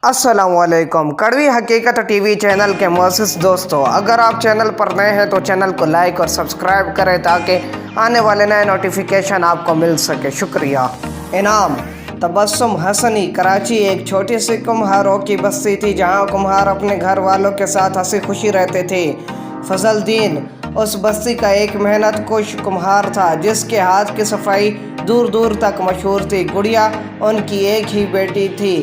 السلام علیکم کڑوی حقیقت ٹی وی چینل کے مؤسس دوستو، اگر آپ چینل پر نئے ہیں تو چینل کو لائک اور سبسکرائب کریں تاکہ آنے والے نئے نوٹیفیکیشن آپ کو مل سکے۔ شکریہ۔ انعام تبسم حسنی کراچی ایک چھوٹی سی کمہاروں کی بستی تھی جہاں کمہار اپنے گھر والوں کے ساتھ ہنسی خوشی رہتے تھے۔ فضل الدین اس بستی کا ایک محنت کش کمہار تھا جس کے ہاتھ کی صفائی دور دور تک مشہور تھی۔ گڑیا ان کی ایک ہی بیٹی تھی۔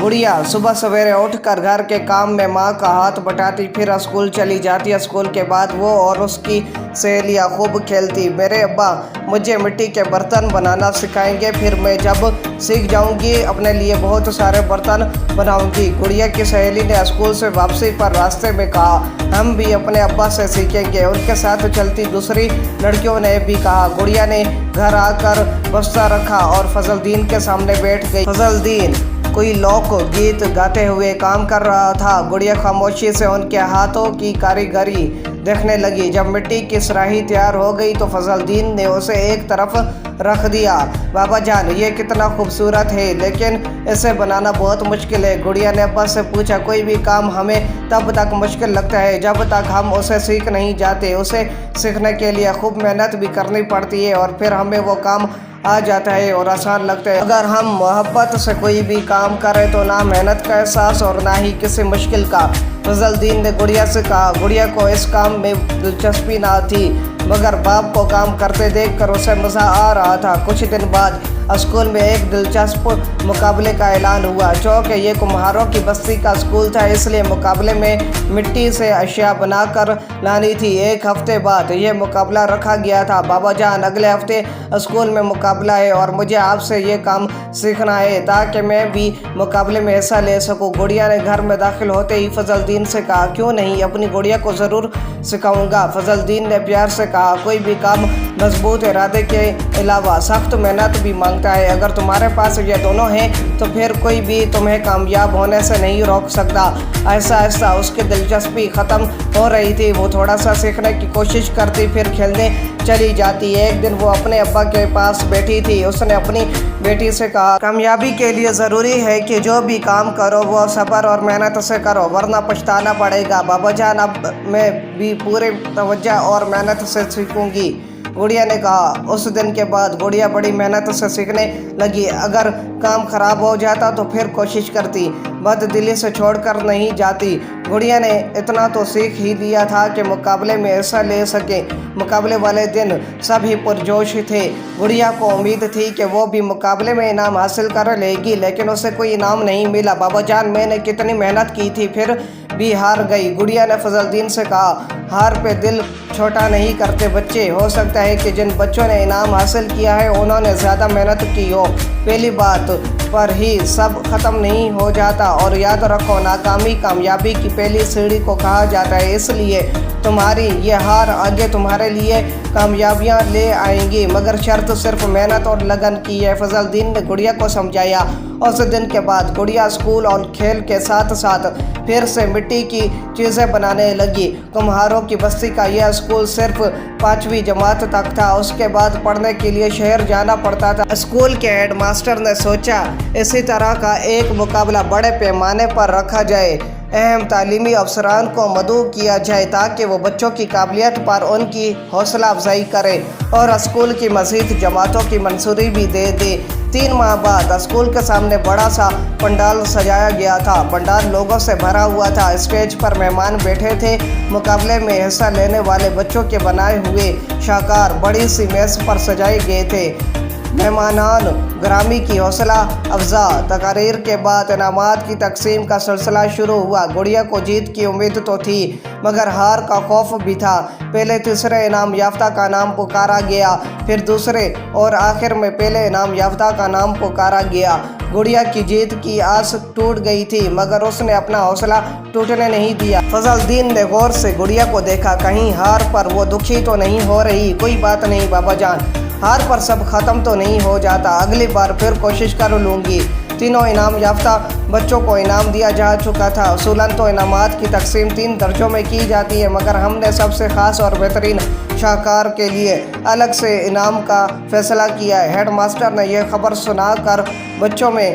گڑیا صبح سویرے اٹھ کر گھر کے کام میں ماں کا ہاتھ بٹاتی، پھر اسکول چلی جاتی۔ اسکول کے بعد وہ اور اس کی سہیلیاں خوب کھیلتی۔ میرے ابا مجھے مٹی کے برتن بنانا سکھائیں گے، پھر میں جب سیکھ جاؤں گی اپنے لیے بہت سارے برتن بناؤں گی۔ گڑیا کی سہیلی نے اسکول سے واپسی پر راستے میں کہا، ہم بھی اپنے ابا سے سیکھیں گے۔ ان کے ساتھ چلتی دوسری لڑکیوں نے بھی کہا۔ گڑیا نے گھر آ کر بستہ رکھا اور فضل الدین کے سامنے بیٹھ گئی۔ فضل الدین کوئی لوک گیت گاتے ہوئے کام کر رہا تھا۔ گڑیا خاموشی سے ان کے ہاتھوں کی کاریگری دیکھنے لگی۔ جب مٹی کی سراہی تیار ہو گئی تو فضل الدین نے اسے ایک طرف رکھ دیا۔ بابا جان، یہ کتنا خوبصورت ہے، لیکن اسے بنانا بہت مشکل ہے۔ گڑیا نے ابا سے پوچھا، کوئی بھی کام ہمیں تب تک مشکل لگتا ہے جب تک ہم اسے سیکھ نہیں جاتے۔ اسے سیکھنے کے لیے خوب محنت بھی کرنی پڑتی ہے اور پھر ہمیں وہ کام آ جاتا ہے اور آسان لگتا ہے۔ اگر ہم محبت سے کوئی بھی کام کریں تو نہ محنت کا احساس اور نہ ہی کسی مشکل کا۔ فضل الدین نے گڑیا سے کہا۔ گڑیا کو اس کام میں دلچسپی نہ تھی، مگر باپ کو کام کرتے دیکھ کر اسے مزہ آ رہا تھا۔ کچھ دن بعد اسکول میں ایک دلچسپ مقابلے کا اعلان ہوا۔ چونکہ یہ کمہاروں کی بستی کا اسکول تھا، اس لیے مقابلے میں مٹی سے اشیاء بنا کر لانی تھی۔ ایک ہفتے بعد یہ مقابلہ رکھا گیا تھا۔ بابا جان، اگلے ہفتے اسکول میں مقابلہ ہے اور مجھے آپ سے یہ کام سیکھنا ہے تاکہ میں بھی مقابلے میں حصہ لے سکوں۔ گڑیا نے گھر میں داخل ہوتے ہی فضل الدین سے کہا، کیوں نہیں، اپنی گڑیا کو ضرور سکھاؤں گا۔ فضل الدین نے پیار سے کہا، کوئی بھی کام مضبوط ارادے کے علاوہ سخت محنت بھی مانگتا ہے۔ اگر تمہارے پاس یہ دونوں ہیں تو پھر کوئی بھی تمہیں کامیاب ہونے سے نہیں روک سکتا۔ آہستہ آہستہ اس کی دلچسپی ختم ہو رہی تھی۔ وہ تھوڑا سا سیکھنے کی کوشش کرتی، پھر کھیلنے چلی جاتی۔ ایک دن وہ اپنے ابا کے پاس بیٹھی تھی۔ اس نے اپنی بیٹی سے کہا، کامیابی کے لیے ضروری ہے کہ جو بھی کام کرو وہ صبر اور محنت سے کرو، ورنہ پچھتانا پڑے گا۔ بابا جان، اب میں بھی پورے توجہ اور محنت سے سیکھوں گی، گڑیا نے کہا۔ اس دن کے بعد گڑیا بڑی محنت سے سیکھنے لگی۔ اگر کام خراب ہو جاتا تو پھر کوشش کرتی، بد دلی سے چھوڑ کر نہیں جاتی۔ گڑیا نے اتنا تو سیکھ ہی لیا تھا کہ مقابلے میں حصہ لے سکے۔ مقابلے والے دن سب ہی پرجوش تھے۔ گڑیا کو امید تھی کہ وہ بھی مقابلے میں انعام حاصل کر لے گی، لیکن اسے کوئی انعام نہیں ملا۔ بابا جان، میں نے کتنی محنت کی تھی پھر بھی ہار گئی۔ گڑیا نے فضل الدین سے کہا، ہار پہ دل چھوٹا نہیں کرتے بچے، ہو سکتا ہے کہ جن بچوں نے انعام حاصل کیا ہے انہوں نے زیادہ محنت کی ہو۔ پہلی بات پر ہی سب ختم نہیں ہو جاتا، اور یاد رکھو، ناکامی کامیابی کی پہلی سیڑھی کو کہا جاتا ہے۔ اس لیے تمہاری یہ ہار آگے تمہارے لیے کامیابیاں لے آئیں گی، مگر شرط صرف محنت اور لگن کی ہے، فضل الدین نے گڑیا کو سمجھایا۔ اس دن کے بعد گڑیا اسکول اور کھیل کے ساتھ ساتھ پھر سے مٹی کی چیزیں بنانے لگی۔ کمہاروں کی بستی کا یہ اسکول صرف 5ویں جماعت تک تھا، اس کے بعد پڑھنے کے لیے شہر جانا پڑتا تھا۔ اسکول کے ہیڈ ماسٹر نے سوچا اسی طرح کا ایک مقابلہ بڑے پیمانے پر رکھا جائے، اہم تعلیمی افسران کو مدعو کیا جائے تاکہ وہ بچوں کی قابلیت پر ان کی حوصلہ افزائی کرے اور اسکول کی مزید جماعتوں کی منظوری بھی دے دے۔ 3 ماہ بعد اسکول کے سامنے بڑا سا پنڈال سجایا گیا تھا۔ پنڈال لوگوں سے بھرا ہوا تھا۔ اسٹیج پر مہمان بیٹھے تھے۔ مقابلے میں حصہ لینے والے بچوں کے بنائے ہوئے شاہکار بڑی سی میز پر سجائے گئے تھے۔ مہمانان گرامی کی حوصلہ افزا تقاریر کے بعد انعامات کی تقسیم کا سلسلہ شروع ہوا۔ گڑیا کو جیت کی امید تو تھی، مگر ہار کا خوف بھی تھا۔ پہلے تیسرے انعام یافتہ کا نام پکارا گیا، پھر دوسرے اور آخر میں پہلے انعام یافتہ کا نام پکارا گیا۔ گڑیا کی جیت کی آس ٹوٹ گئی تھی، مگر اس نے اپنا حوصلہ ٹوٹنے نہیں دیا۔ فضل الدین نے غور سے گڑیا کو دیکھا، کہیں ہار پر وہ دکھی تو نہیں ہو رہی؟ کوئی بات نہیں بابا جان، ہار پر سب ختم تو نہیں ہو جاتا، اگلی بار پھر کوشش کر لوں گی۔ تینوں انعام یافتہ بچوں کو انعام دیا جا چکا تھا۔ اصولاً تو انعامات کی تقسیم 3 درجوں میں کی جاتی ہے، مگر ہم نے سب سے خاص اور بہترین شاہکار کے لیے الگ سے انعام کا فیصلہ کیا ہے۔ ہیڈ ماسٹر نے یہ خبر سنا کر بچوں میں